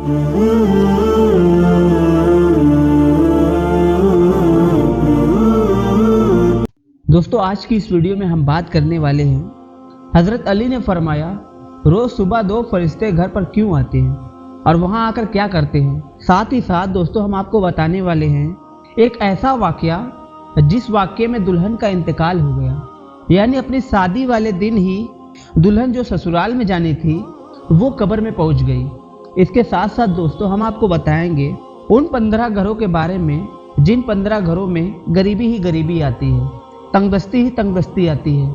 दोस्तों, आज की इस वीडियो में हम बात करने वाले हैं हजरत अली ने फरमाया, रोज सुबह 2 फरिश्ते घर पर क्यों आते हैं और वहां आकर क्या करते हैं। साथ ही साथ दोस्तों हम आपको बताने वाले हैं एक ऐसा वाकया जिस वाकये में दुल्हन का इंतकाल हो गया, यानी अपनी शादी वाले दिन ही दुल्हन जो ससुराल में जानी थी वो कब्र में पहुंच गई। इसके साथ साथ दोस्तों हम आपको बताएंगे उन 15 घरों के बारे में जिन 15 घरों में गरीबी ही गरीबी आती है, तंगदस्ती ही तंगदस्ती आती है।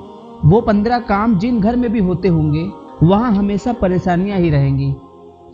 वो 15 काम जिन घर में भी होते होंगे वहाँ हमेशा परेशानियां ही रहेंगी।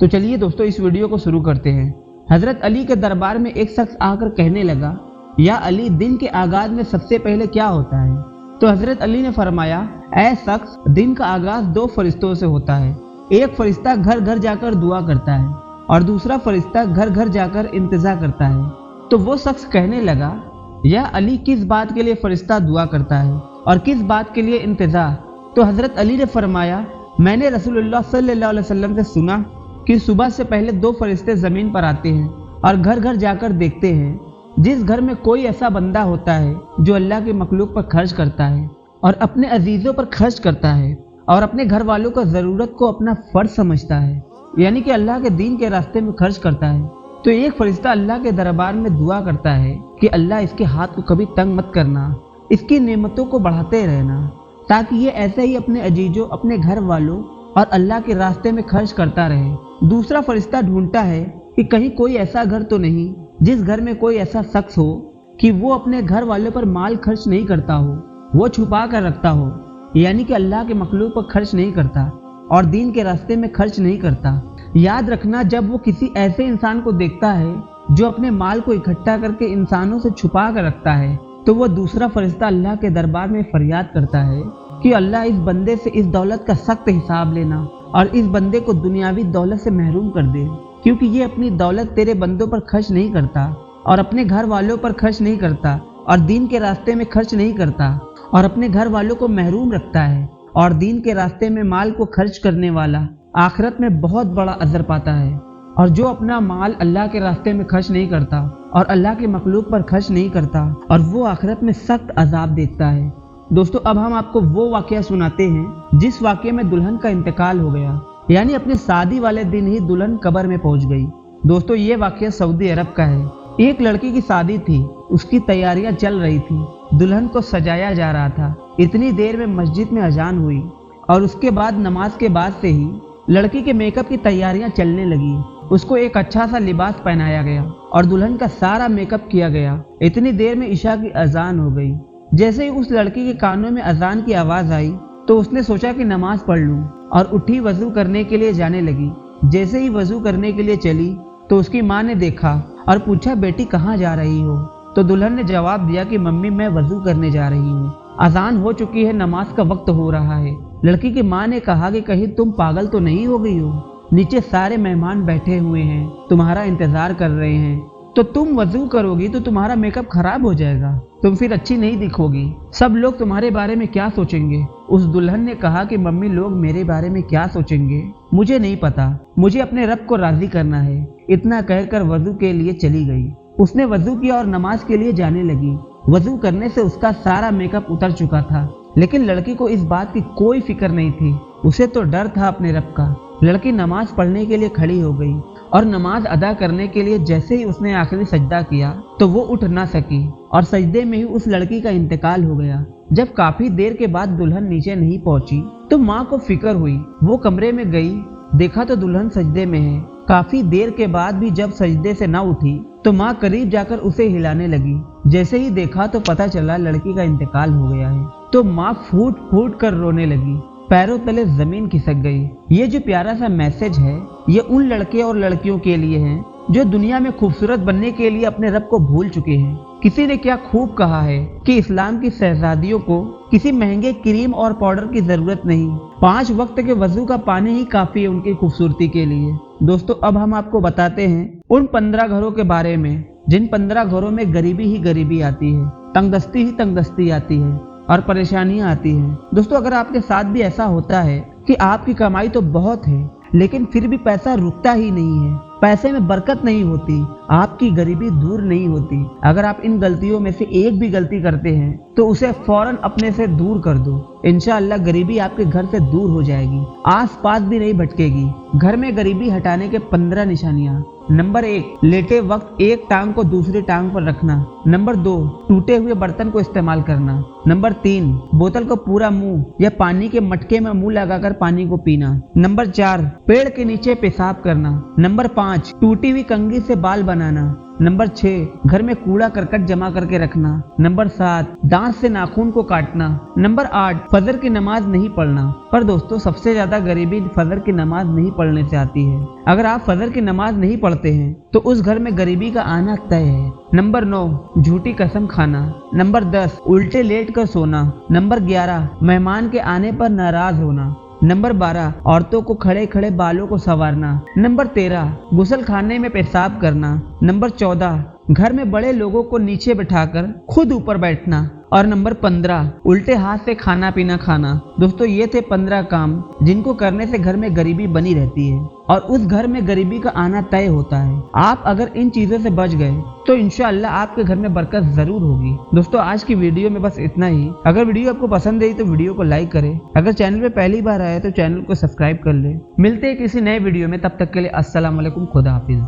तो चलिए दोस्तों इस वीडियो को शुरू करते हैं। हजरत अली के दरबार में एक शख्स आकर कहने लगा, या अली, दिन के आगाज में सबसे पहले क्या होता है। तो हजरत अली ने फरमाया, ऐ शख्स, दिन का आगाज 2 फरिश्तों से होता है। एक फरिश्ता घर घर जाकर दुआ करता है और दूसरा फरिश्ता घर घर जाकर इंतजार करता है। तो वो शख्स कहने लगा, या अली, किस बात के लिए फरिश्ता दुआ करता है और किस बात के लिए इंतजार। तो हजरत अली ने फरमाया, मैंने रसूलुल्लाह सल्लल्लाहु अलैहि वसल्लम से सुना कि सुबह से पहले 2 फरिश्ते जमीन पर आते हैं और घर घर जाकर देखते हैं जिस घर में कोई ऐसा बंदा होता है जो अल्लाह के मखलूक पर खर्च करता है और अपने अजीजों पर खर्च करता है और अपने घर वालों का ज़रूरत को अपना फर्ज समझता है, यानी कि अल्लाह के दीन के रास्ते में खर्च करता है। तो एक फरिश्ता अल्लाह के दरबार में दुआ करता है कि अल्लाह, इसके हाथ को कभी तंग मत करना, इसकी नेमतों को बढ़ाते रहना, ताकि ये ऐसे ही अपने अजीजों, अपने घर वालों और अल्लाह के रास्ते में खर्च करता रहे। दूसरा फरिश्ता ढूंढता है कि कहीं कोई ऐसा घर तो नहीं जिस घर में कोई ऐसा शख्स हो कि वो अपने घर वालों पर माल खर्च नहीं करता हो, वो छुपा कर रखता हो, यानी कि अल्लाह के मखलूक पर खर्च नहीं करता और दीन के रास्ते में खर्च नहीं करता। याद रखना, जब वो किसी ऐसे इंसान को देखता है जो अपने माल को इकट्ठा करके इंसानों से छुपा कर रखता है, तो वो दूसरा फरिश्ता अल्लाह के दरबार में फरियाद करता है कि अल्लाह, इस बंदे से इस दौलत का सख्त हिसाब लेना और इस बंदे को दुनियावी दौलत से महरूम कर दे, क्योंकि ये अपनी दौलत तेरे बंदों पर खर्च नहीं करता और अपने घर वालों पर खर्च नहीं करता और दीन के रास्ते में खर्च नहीं करता और अपने घर वालों को महरूम रखता है। और दीन के रास्ते में माल को खर्च करने वाला आखिरत में बहुत बड़ा अजर पाता है, और जो अपना माल अल्लाह के रास्ते में खर्च नहीं करता और अल्लाह के मखलूक पर खर्च नहीं करता, और वो आखिरत में सख्त अजाब देखता है। दोस्तों अब हम आपको वो वाकया सुनाते हैं जिस वाकये में दुल्हन का इंतकाल हो गया, यानी अपनी शादी वाले दिन ही दुल्हन कब्र में पहुंच गई। दोस्तों ये वाकया सऊदी अरब का है। एक लड़की की शादी थी, उसकी तैयारियां चल रही थी, दुल्हन को सजाया जा रहा था। इतनी देर में मस्जिद में अजान हुई और उसके बाद नमाज के बाद से ही लड़की के मेकअप की तैयारियां चलने लगी। उसको एक अच्छा सा लिबास पहनाया गया और दुल्हन का सारा मेकअप किया गया। इतनी देर में इशा की अजान हो गई। जैसे ही उस लड़की के कानों में अजान की आवाज आई तो उसने सोचा कि नमाज पढ़ लूं और उठी वजू करने के लिए जाने लगी। जैसे ही वजू करने के लिए चली तो उसकी माँ ने देखा और पूछा, बेटी कहाँ जा रही हो। तो दुल्हन ने जवाब दिया कि मम्मी, मैं वजू करने जा रही हूँ, अजान हो चुकी है, नमाज का वक्त हो रहा है। लड़की की माँ ने कहा कि कहीं तुम पागल तो नहीं हो गई हो, नीचे सारे मेहमान बैठे हुए हैं, तुम्हारा इंतजार कर रहे हैं, तो तुम वजू करोगी तो तुम्हारा मेकअप खराब हो जाएगा, तुम फिर अच्छी नहीं दिखोगी, सब लोग तुम्हारे बारे में क्या सोचेंगे। उस दुल्हन ने कहा कि मम्मी, लोग मेरे बारे में क्या सोचेंगे मुझे नहीं पता, मुझे अपने रब को राजी करना है। इतना कहकर वजू के लिए चली गई। उसने वजू किया और नमाज के लिए जाने लगी। वजू करने से उसका सारा मेकअप उतर चुका था, लेकिन लड़की को इस बात की कोई फिक्र नहीं थी, उसे तो डर था अपने रब का। लड़की नमाज पढ़ने के लिए खड़ी हो गई और नमाज अदा करने के लिए जैसे ही उसने आखिरी सजदा किया तो वो उठ ना सकी और सजदे में ही उस लड़की का इंतकाल हो गया। जब काफी देर के बाद दुल्हन नीचे नहीं पहुंची तो माँ को फिक्र हुई। वो कमरे में गई, देखा तो दुल्हन सजदे में है। काफी देर के बाद भी जब सजदे से ना उठी तो माँ करीब जाकर उसे हिलाने लगी। जैसे ही देखा तो पता चला लड़की का इंतकाल हो गया है। तो माँ फूट फूट कर रोने लगी, पैरों तले जमीन खिसक गई। ये जो प्यारा सा मैसेज है ये उन लड़के और लड़कियों के लिए है जो दुनिया में खूबसूरत बनने के लिए अपने रब को भूल चुके हैं। किसी ने क्या खूब कहा है कि इस्लाम की शहजादियों को किसी महंगे क्रीम और पाउडर की जरूरत नहीं, 5 वक्त के वजू का पानी ही काफी है उनकी खूबसूरती के लिए। दोस्तों अब हम आपको बताते हैं उन 15 घरों के बारे में जिन 15 घरों में गरीबी ही गरीबी आती है, तंगदस्ती ही तंगदस्ती आती है और परेशानियां आती हैं। दोस्तों अगर आपके साथ भी ऐसा होता है कि आपकी कमाई तो बहुत है लेकिन फिर भी पैसा रुकता ही नहीं है, पैसे में बरकत नहीं होती, आपकी गरीबी दूर नहीं होती। अगर आप इन गलतियों में से एक भी गलती करते हैं तो उसे फौरन अपने से दूर कर दो। इंशाअल्लाह गरीबी आपके घर से दूर हो जाएगी, आस पास भी नहीं भटकेगी। घर में गरीबी हटाने के 15 निशानियां। नंबर 1, लेटे वक्त एक टांग को दूसरी टांग पर रखना। नंबर 2, टूटे हुए बर्तन को इस्तेमाल करना। नंबर 3, बोतल को पूरा मुंह या पानी के मटके में मुंह लगाकर पानी को पीना। नंबर 4, पेड़ के नीचे पेशाब करना। नंबर 5, टूटी हुई कंघी से बाल बनाना। नंबर 6, घर में कूड़ा करकट जमा करके रखना। नंबर 7, दांत से नाखून को काटना। नंबर 8, फजर की नमाज नहीं पढ़ना। पर दोस्तों सबसे ज्यादा गरीबी फजर की नमाज नहीं पढ़ने से आती है। अगर आप फजर की नमाज नहीं पढ़ते हैं तो उस घर में गरीबी का आना तय है। नंबर 9, झूठी कसम खाना। नंबर 10, उल्टे लेट कर सोना। नंबर 11, मेहमान के आने पर नाराज होना। नंबर 12, औरतों को खड़े खड़े बालों को संवारना। नंबर 13, गुसल खाने में पेशाब करना। नंबर 14, घर में बड़े लोगों को नीचे बिठाकर खुद ऊपर बैठना। और नंबर 15, उल्टे हाथ से खाना पीना खाना। दोस्तों ये थे 15 काम जिनको करने से घर में गरीबी बनी रहती है और उस घर में गरीबी का आना तय होता है। आप अगर इन चीजों से बच गए तो इंशाअल्लाह आपके घर में बरकत जरूर होगी। दोस्तों आज की वीडियो में बस इतना ही। अगर वीडियो आपको पसंद आई तो वीडियो को लाइक करें। अगर चैनल पे पहली बार आए तो चैनल को सब्सक्राइब कर ले। मिलते हैं किसी नए वीडियो में, तब तक के लिए अस्सलाम वालेकुम, खुदा हाफिज।